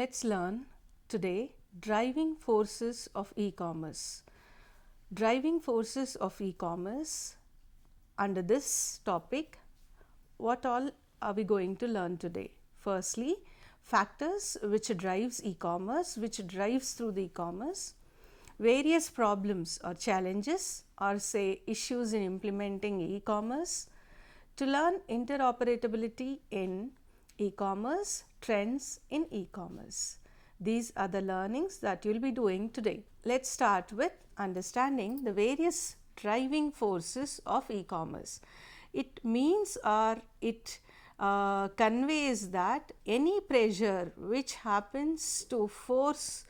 Let's learn today driving forces of e-commerce. Driving forces of e-commerce. Under this topic, what all are we going to learn today? Firstly, factors which drives e-commerce, which drives through the e-commerce, various problems or challenges or say issues in implementing e-commerce, to learn interoperability in e-commerce, trends in e-commerce. These are the learnings that you will be doing today. Let's start with understanding the various driving forces of e-commerce. It means or it conveys that any pressure which happens to force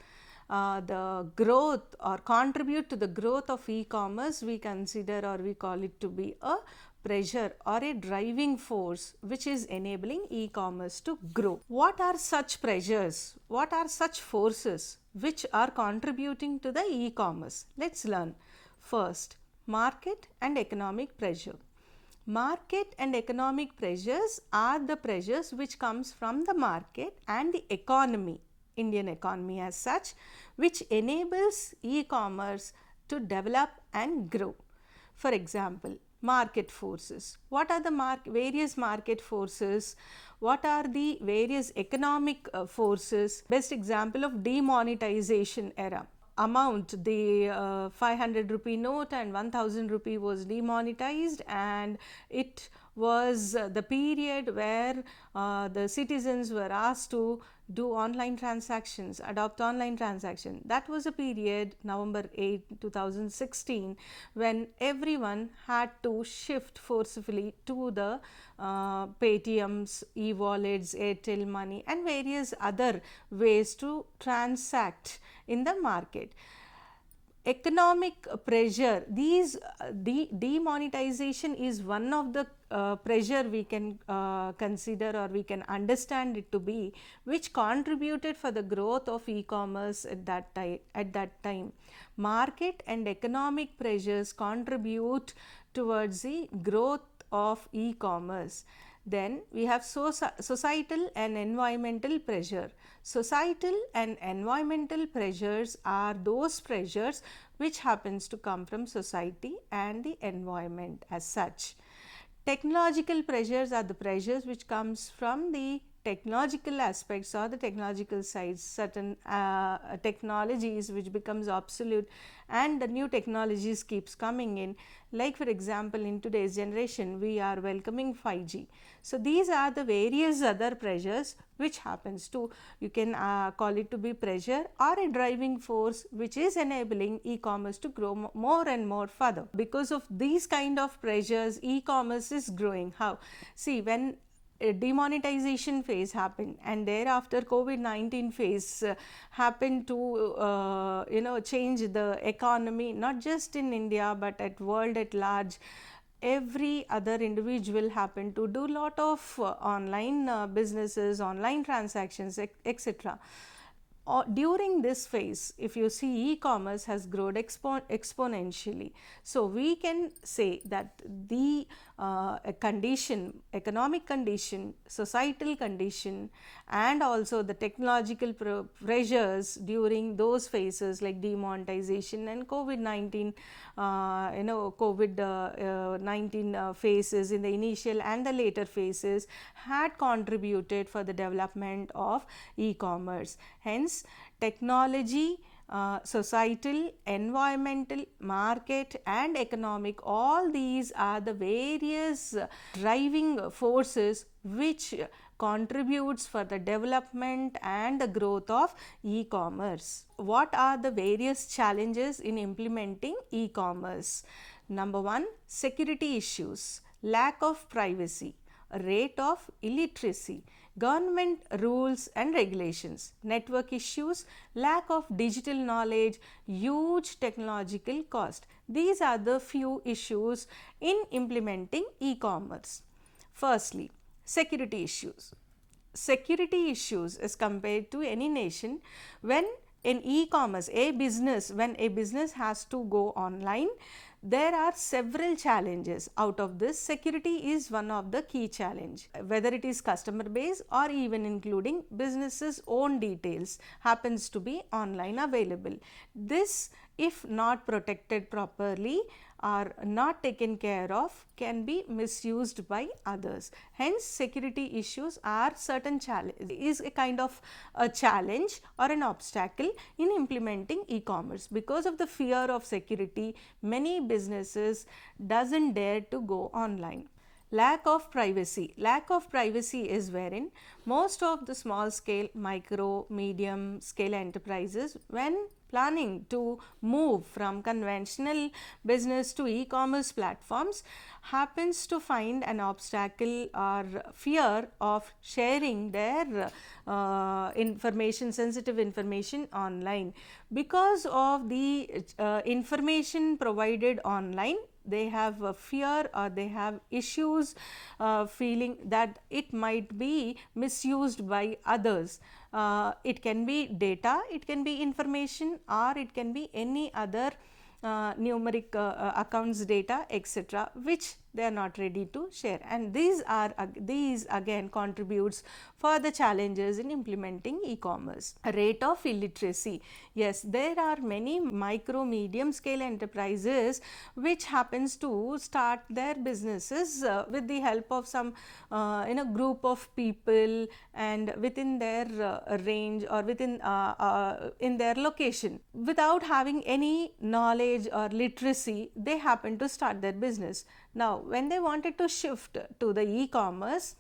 the growth or contribute to the growth of e-commerce, we consider or we call it to be a pressure or a driving force which is enabling e-commerce to grow. What are such pressures? What are such forces which are contributing to the e-commerce? Let's learn. First, market and economic pressure. Market and economic pressures are the pressures which comes from the market and the economy, Indian economy as such, which enables e-commerce to develop and grow. For example, market forces. What are the various market forces? What are the various economic forces? Best example of demonetization era. Amount, the 500 rupee note and 1000 rupee was demonetized, and it was the period where the citizens were asked to do online transactions, adopt online transaction. That was a period, November 8, 2016, when everyone had to shift forcefully to the Paytms, e-wallets, Airtel money and various other ways to transact in the market. Economic pressure, these demonetization is one of the pressure we can consider or we can understand it to be, which contributed for the growth of e-commerce at that time. Market and economic pressures contribute towards the growth of e-commerce. Then we have societal and environmental pressure. Societal and environmental pressures are those pressures which happens to come from society and the environment as such. Technological pressures are the pressures which comes from the technological aspects or the technological sides, certain technologies which becomes obsolete and the new technologies keeps coming in, like for example in today's generation we are welcoming 5G. So these are the various other pressures which happens to, you can call it to be pressure or a driving force which is enabling e-commerce to grow more and more further. Because of these kind of pressures, e-commerce is growing. How? See, when a demonetization phase happened and thereafter COVID-19 phase happened to change the economy, not just in India but at world at large. Every other individual happened to do lot of online businesses, online transactions, etc. During this phase, if you see, e-commerce has grown exponentially. So we can say that the condition, economic condition, societal condition and also the technological pressures during those phases like demonetization and COVID-19 COVID-19 phases in the initial and the later phases had contributed for the development of e-commerce. Hence, technology, societal, environmental, market and economic, all these are the various driving forces which contributes for the development and the growth of e-commerce. What are the various challenges in implementing e-commerce? Number one, security issues, lack of privacy, rate of illiteracy, government rules and regulations, network issues, lack of digital knowledge, huge technological cost. These are the few issues in implementing e-commerce. Firstly, security issues. Security issues as compared to any nation, when in e-commerce, when a business has to go online, There are several challenges. Out of this, security is one of the key challenge, whether it is customer base or even including businesses own details happens to be online available. This, if not protected properly or not taken care of, can be misused by others. Hence, security issues are certain challenge, is a kind of a challenge or an obstacle in implementing e-commerce. Because of the fear of security, many businesses doesn't dare to go online. Lack of privacy. Lack of privacy is wherein most of the small scale, micro, medium scale enterprises, when planning to move from conventional business to e-commerce platforms, happens to find an obstacle or fear of sharing their information, sensitive information online. Because of the information provided online, they have a fear or they have issues feeling that it might be misused by others. It can be data, it can be information, or it can be any other numeric accounts data, etc., which they are not ready to share, and these again contributes for the challenges in implementing e-commerce. Rate of illiteracy. Yes, there are many micro medium scale enterprises which happens to start their businesses with the help of some in a group of people and within their range or within in their location, without having any knowledge or literacy. They happen to start their business. Now, when they wanted to shift to the e-commerce,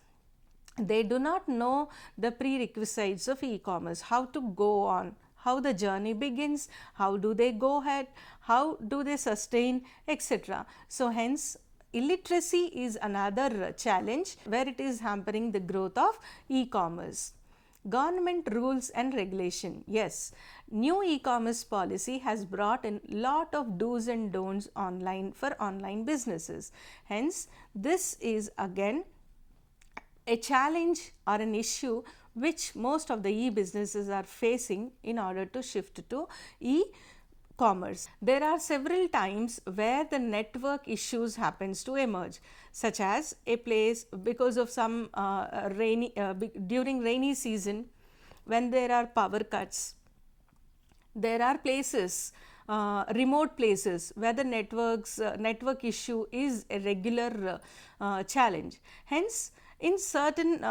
they do not know the prerequisites of e-commerce, how to go on, how the journey begins, how do they go ahead, how do they sustain, etc. So, hence illiteracy is another challenge where it is hampering the growth of e-commerce. Government rules and regulation. Yes, new e-commerce policy has brought in lot of do's and don'ts online for online businesses. Hence, this is again a challenge or an issue which most of the e-businesses are facing in order to shift to e-commerce. There are several times where the network issues happens to emerge, such as a place because of some during rainy season, when there are power cuts. There are places, remote places, where the network issue is a regular challenge. Hence, in certain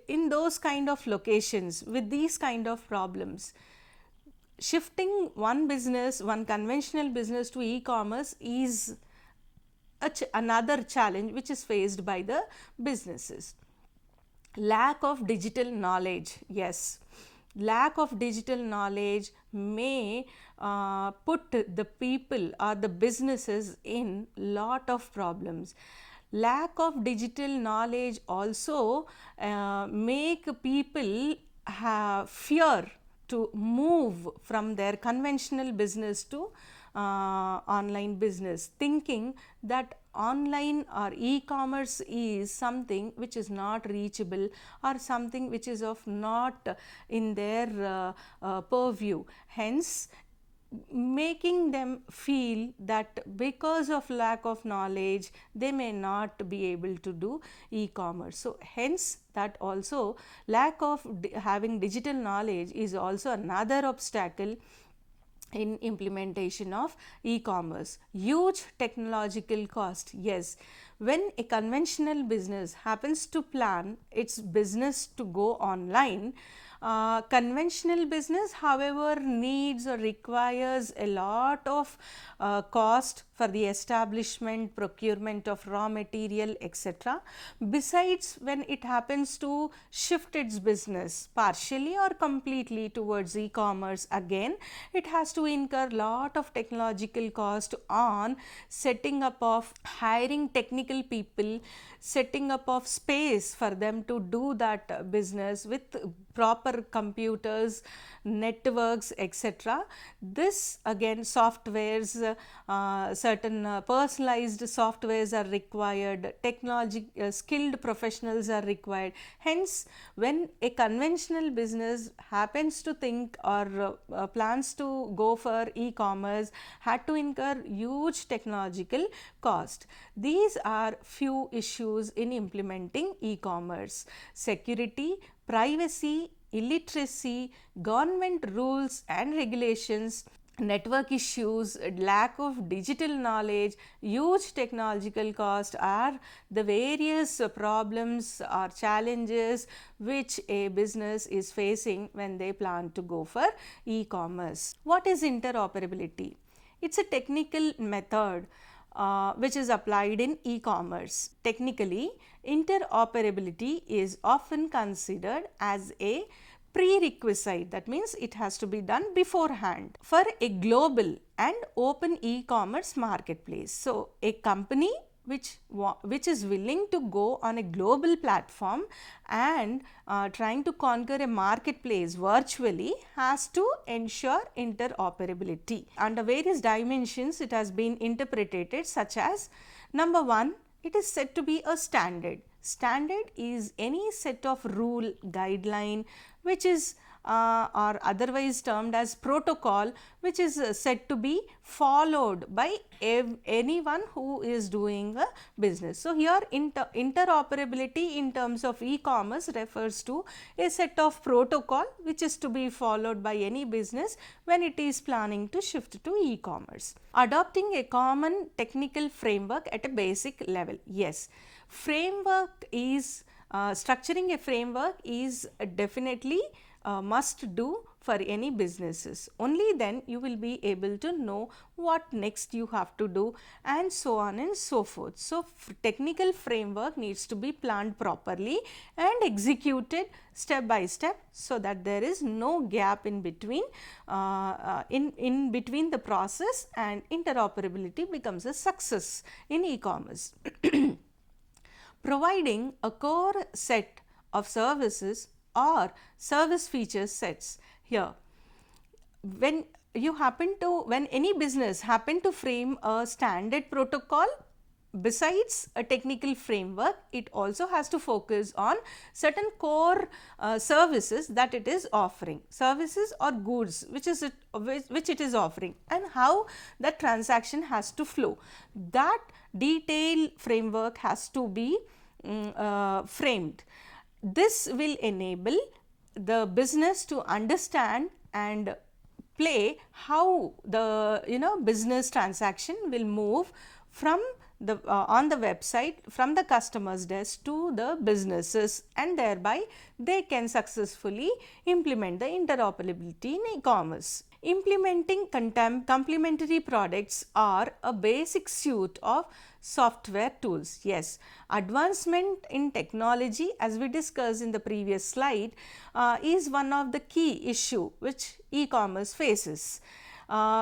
in those kind of locations with these kind of problems, shifting one conventional business to e-commerce is another challenge which is faced by the businesses. Lack of digital knowledge. Yes, lack of digital knowledge may put the people or the businesses in lot of problems. Lack of digital knowledge also make people have fear to move from their conventional business to online business, thinking that online or e-commerce is something which is not reachable or something which is of not in their purview. Hence, making them feel that because of lack of knowledge they may not be able to do e-commerce. So, hence that also lack of having digital knowledge is also another obstacle in implementation of e-commerce. Huge technological cost. Yes, when a conventional business happens to plan its business to go online, conventional business however needs or requires a lot of cost for the establishment, procurement of raw material, etc. Besides, when it happens to shift its business partially or completely towards e-commerce, again it has to incur lot of technological cost on setting up of hiring technical people, setting up of space for them to do that business with proper computers, networks, etc. This again softwares, certain personalized softwares are required, technology skilled professionals are required. Hence, when a conventional business happens to think or plans to go for e-commerce, had to incur huge technological cost. These are few issues in implementing e-commerce: security, privacy, illiteracy, government rules and regulations, network issues, lack of digital knowledge, huge technological cost are the various problems or challenges which a business is facing when they plan to go for e-commerce. What is interoperability? It's a technical method which is applied in e-commerce. Technically, interoperability is often considered as a prerequisite, that means it has to be done beforehand for a global and open e-commerce marketplace. So, a company which is willing to go on a global platform and trying to conquer a marketplace virtually has to ensure interoperability. Under various dimensions it has been interpreted, such as: number one, it is said to be a standard. Standard is any set of rule, guideline which is or otherwise termed as protocol, which is said to be followed by anyone who is doing a business. So, here interoperability in terms of e-commerce refers to a set of protocol which is to be followed by any business when it is planning to shift to e-commerce. Adopting a common technical framework at a basic level. Yes, framework is structuring a framework is definitely must do for any businesses. Only then you will be able to know what next you have to do, and so on and so forth. So, technical framework needs to be planned properly and executed step by step, so that there is no gap in between in between the process, and interoperability becomes a success in e-commerce. Providing a core set of services or service feature sets. Here, when any business happen to frame a standard protocol besides a technical framework, it also has to focus on certain core services that it is offering, services or goods which it is offering, and how that transaction has to flow. That detailed framework has to be framed. This will enable the business to understand and play how the business transaction will move from the on the website, from the customer's desk to the businesses, and thereby they can successfully implement the interoperability in e-commerce. Implementing complementary products are a basic suite of software tools. Yes, advancement in technology, as we discussed in the previous slide, is one of the key issue which e-commerce faces,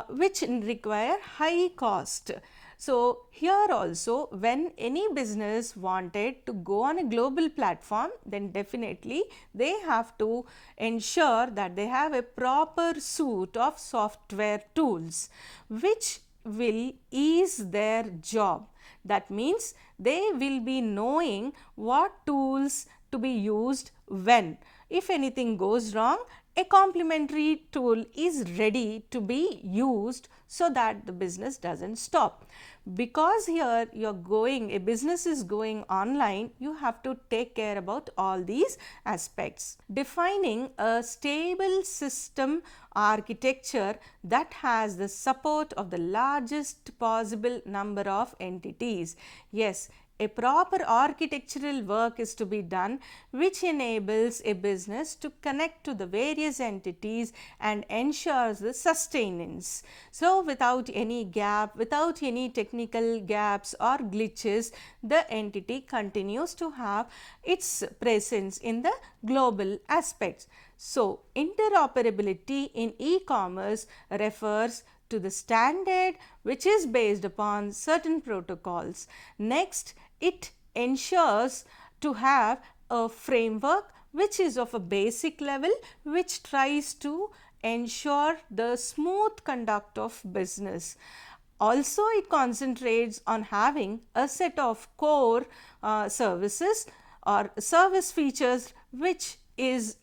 which require high cost. So, here also, when any business wanted to go on a global platform, then definitely they have to ensure that they have a proper suite of software tools which will ease their job. That means they will be knowing what tools to be used when. If anything goes wrong, a complementary tool is ready to be used so that the business doesn't stop. Because here a business is going online, you have to take care about all these aspects. Defining a stable system architecture that has the support of the largest possible number of entities. Yes, a proper architectural work is to be done which enables a business to connect to the various entities and ensures the sustenance. So, without any gap, without any technical gaps or glitches, the entity continues to have its presence in the global aspects. So, interoperability in e-commerce refers to the standard which is based upon certain protocols. Next, it ensures to have a framework which is of a basic level, which tries to ensure the smooth conduct of business. Also, it concentrates on having a set of core services or service features which is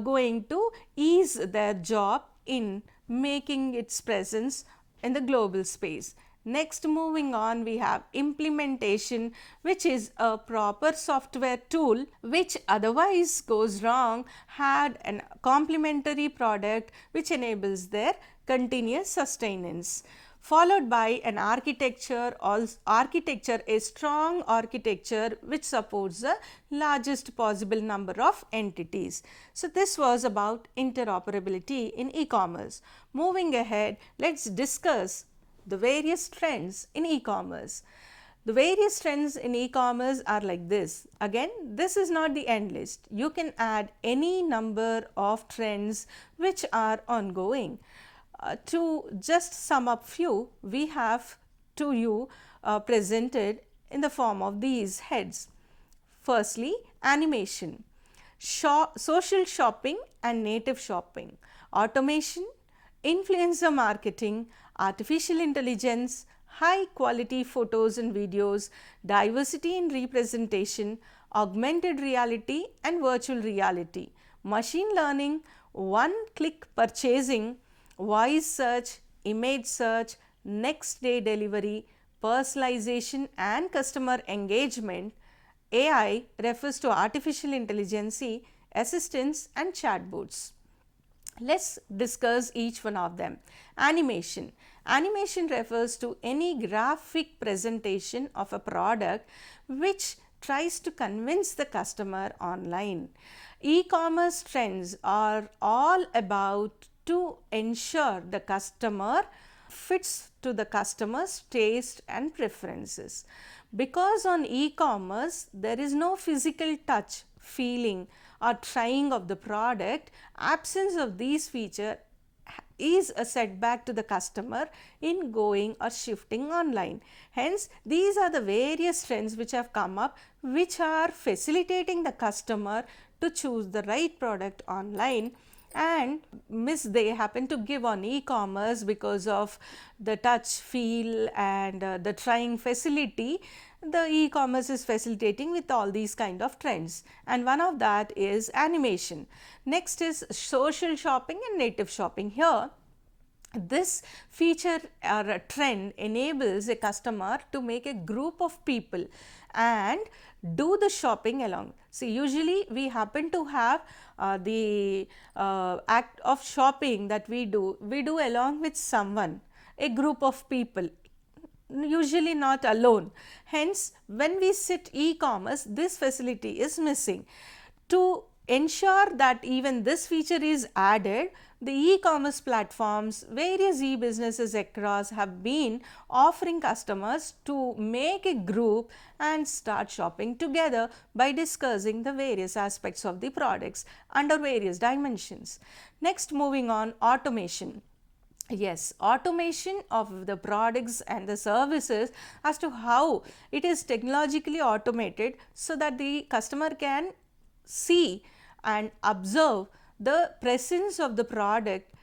going to ease their job in making its presence in the global space. Next, moving on, we have implementation, which is a proper software tool which otherwise goes wrong had a complementary product which enables their continuous sustenance, followed by an architecture, a strong architecture which supports the largest possible number of entities. So, this was about interoperability in e-commerce. Moving ahead, let us discuss the various trends in e-commerce. The various trends in e-commerce are like this. Again, this is not the end list. You can add any number of trends which are ongoing. To just sum up few, we have to you presented in the form of these heads. Firstly, animation, social shopping and native shopping, automation, influencer marketing, artificial intelligence, high quality photos and videos, diversity in representation, augmented reality and virtual reality, machine learning, one click purchasing, voice search, image search, next day delivery, personalization and customer engagement. AI refers to artificial intelligence, assistants and chatbots. Let us discuss each one of them. Animation. Animation refers to any graphic presentation of a product which tries to convince the customer online. E-commerce trends are all about to ensure the customer fits to the customer's taste and preferences. Because on e-commerce there is no physical touch, feeling or trying of the product, absence of these features is a setback to the customer in going or shifting online. Hence, these are the various trends which have come up which are facilitating the customer to choose the right product online, and they happen to give on e-commerce because of the touch, feel and the trying facility. The e-commerce is facilitating with all these kind of trends, and one of that is animation. Next is social shopping and native shopping. Here this feature or a trend enables a customer to make a group of people and do the shopping along. See, usually we happen to have the act of shopping that we do along with someone, a group of people, usually not alone. Hence, when we sit e-commerce, this facility is missing. To ensure that even this feature is added, the e-commerce platforms, various e-businesses across have been offering customers to make a group and start shopping together by discussing the various aspects of the products under various dimensions. Next, moving on, automation. Yes, automation of the products and the services as to how it is technologically automated so that the customer can see and observe the presence of the product,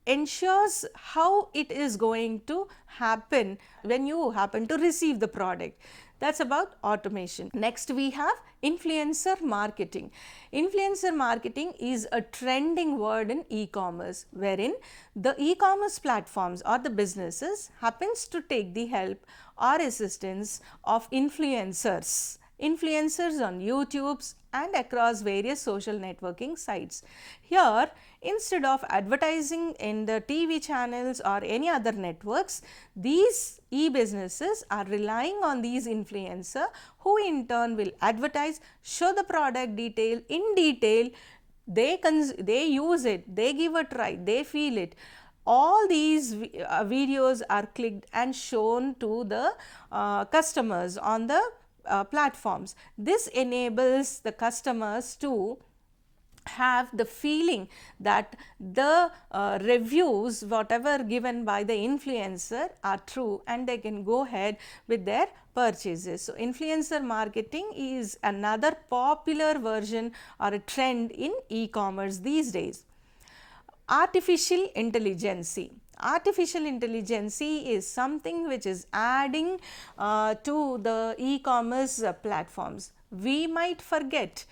ensures how it is going to happen when you happen to receive the product. That is about automation. Next, we have influencer marketing. Influencer marketing is a trending word in e-commerce, wherein the e-commerce platforms or the businesses happens to take the help or assistance of influencers on YouTube and across various social networking sites. Here, instead of advertising in the TV channels or any other networks, these e-businesses are relying on these influencers who in turn will advertise, show the product detail in detail, they use it, they give a try, they feel it. All these videos are clicked and shown to the customers on the platforms. This enables the customers to have the feeling that the reviews whatever given by the influencer are true and they can go ahead with their purchases. So, influencer marketing is another popular version or a trend in e-commerce these days. Artificial intelligence. Artificial intelligence is something which is adding to the e-commerce platforms. We might forget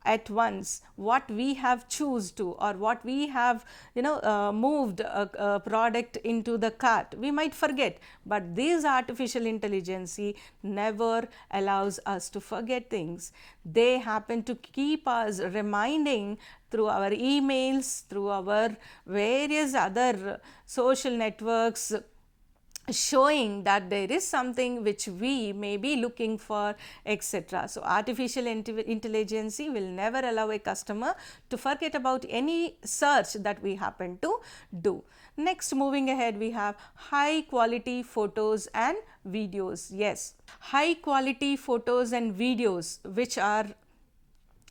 at once what we have choose to, or what we have moved a product into the cart. We might forget, but this artificial intelligence never allows us to forget things. They happen to keep us reminding through our emails, through our various other social networks, showing that there is something which we may be looking for, etc. So, artificial intelligence will never allow a customer to forget about any search that we happen to do. Next, moving ahead, we have high quality photos and videos. Yes, high quality photos and videos which are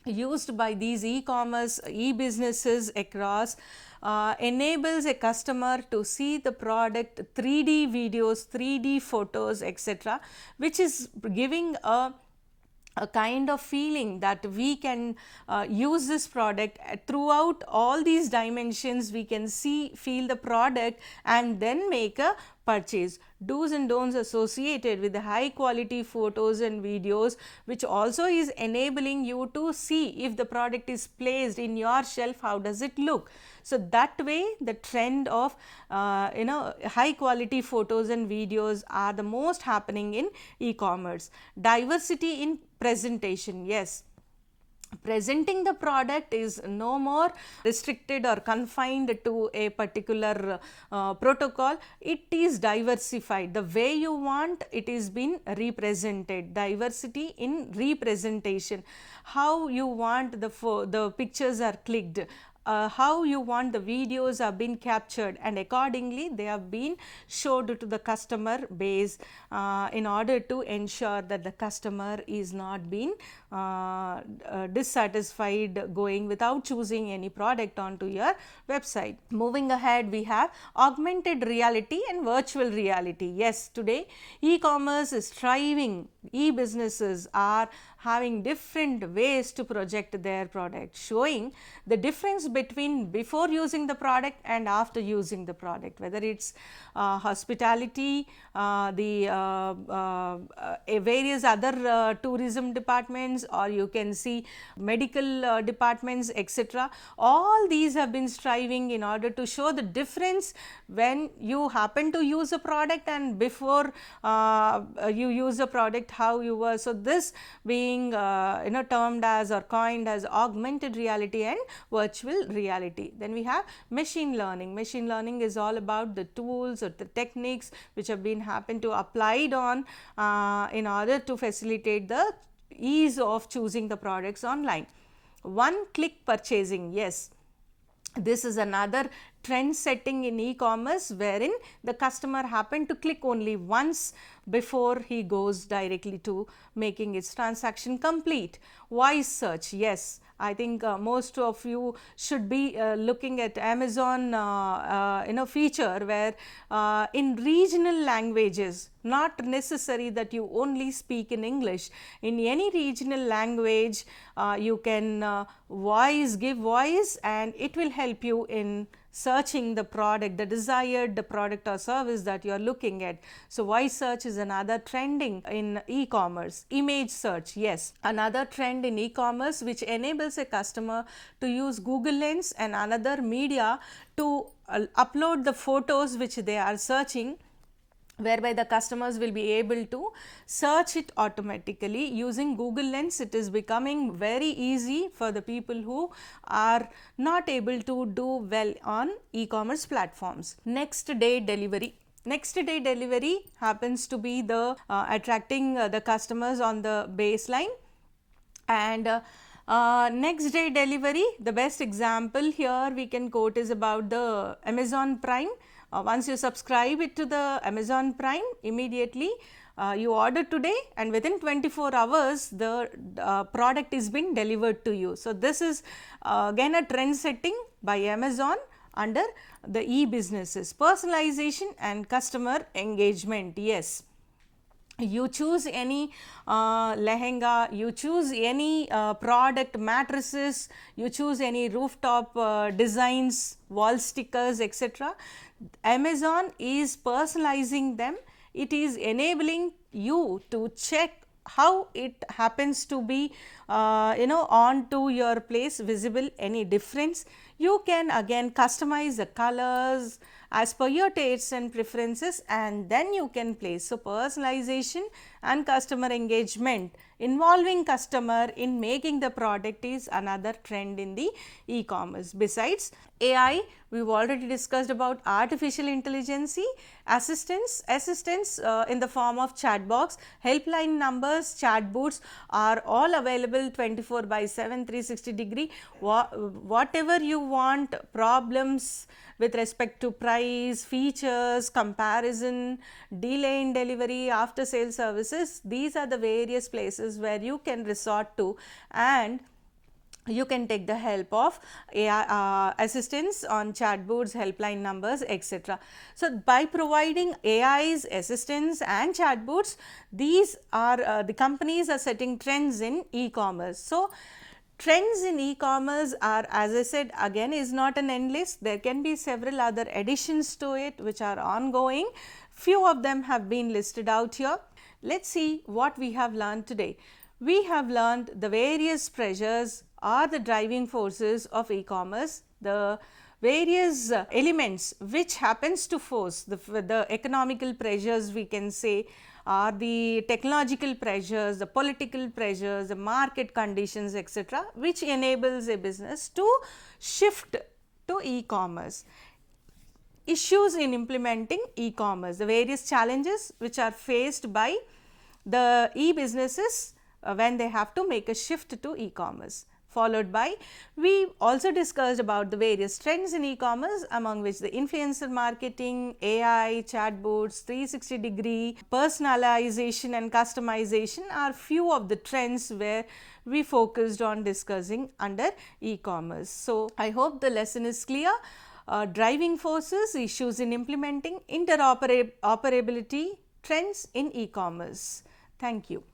used by these e-commerce, e-businesses across enables a customer to see the product 3D videos, 3D photos, etc., which is giving a kind of feeling that we can use this product throughout all these dimensions. We can see, feel the product and then make a purchase. Do's and don'ts associated with the high quality photos and videos, which also is enabling you to see if the product is placed in your shelf, how does it look. So, that way the trend of high quality photos and videos are the most happening in e-commerce. Diversity in presentation, yes, presenting the product is no more restricted or confined to a particular protocol. It is diversified. The way you want, it is been represented. Diversity in representation. How you want the pictures are clicked, how you want the videos have been captured, and accordingly they have been showed to the customer base in order to ensure that the customer is not being dissatisfied going without choosing any product onto your website. Moving ahead, we have augmented reality and virtual reality. Yes, today e-commerce is thriving. E-businesses are having different ways to project their product, showing the difference between before using the product and after using the product, whether it's hospitality, various other tourism departments, or you can see medical departments, etc. All these have been striving in order to show the difference when you happen to use a product and before you use a product, how you were. So, this being termed as or coined as augmented reality and virtual reality. Then we have machine learning. Machine learning is all about the tools or the techniques which have been happened to applied on in order to facilitate the ease of choosing the products online. One click purchasing, yes, this is another trend setting in e-commerce, wherein the customer happened to click only once before he goes directly to making its transaction complete. Voice search, yes, I think most of you should be looking at Amazon feature where in regional languages, not necessary that you only speak in English, in any regional language you can give voice, and it will help you in searching the product, the desired product or service that you are looking at. So, voice search is another trending in e-commerce. Image search, yes, another trend in e-commerce which enables a customer to use Google Lens and another media to upload the photos which they are searching, whereby the customers will be able to search it automatically using Google Lens. It is becoming very easy for the people who are not able to do well on e-commerce platforms. Next day delivery. Next day delivery happens to be the attracting the customers on the baseline, and next day delivery, the best example here we can quote is about the Amazon Prime. Once you subscribe it to the Amazon Prime, immediately you order today and within 24 hours the product is being delivered to you. So, this is again a trend setting by Amazon under the e-businesses. Personalization and customer engagement, yes. You choose any lehenga, you choose any product mattresses, you choose any rooftop designs, wall stickers, etc. Amazon is personalizing them. It is enabling you to check how it happens to be onto your place visible, any difference. You can again customize the colors as per your tastes and preferences, and then you can place. So, personalization and customer engagement involving customer in making the product is another trend in the e-commerce. Besides AI, we have already discussed about artificial intelligence, assistance in the form of chat box, helpline numbers, chat boots are all available 24/7, 360-degree. Whatever you want, problems with respect to price, features, comparison, delay in delivery, after sale services, these are the various places where you can resort to, and you can take the help of AI assistance on chat boards, helpline numbers, etc. So, by providing AI's assistance and chat boards, these are the companies are setting trends in e-commerce. So, trends in e-commerce are, as I said, again is not an end list. There can be several other additions to it which are ongoing. Few of them have been listed out here. Let us see what we have learned today. We have learned the various pressures are the driving forces of e-commerce, the various elements which happens to force the economical pressures, we can say, are the technological pressures, the political pressures, the market conditions, etc., which enables a business to shift to e-commerce. Issues in implementing e-commerce, the various challenges which are faced by the e-businesses when they have to make a shift to e-commerce. Followed by, we also discussed about the various trends in e-commerce, among which the influencer marketing, AI, chatbots, 360-degree, personalization and customization are few of the trends where we focused on discussing under e-commerce. So, I hope the lesson is clear. Driving forces, issues in implementing, interoperability, trends in e-commerce. Thank you.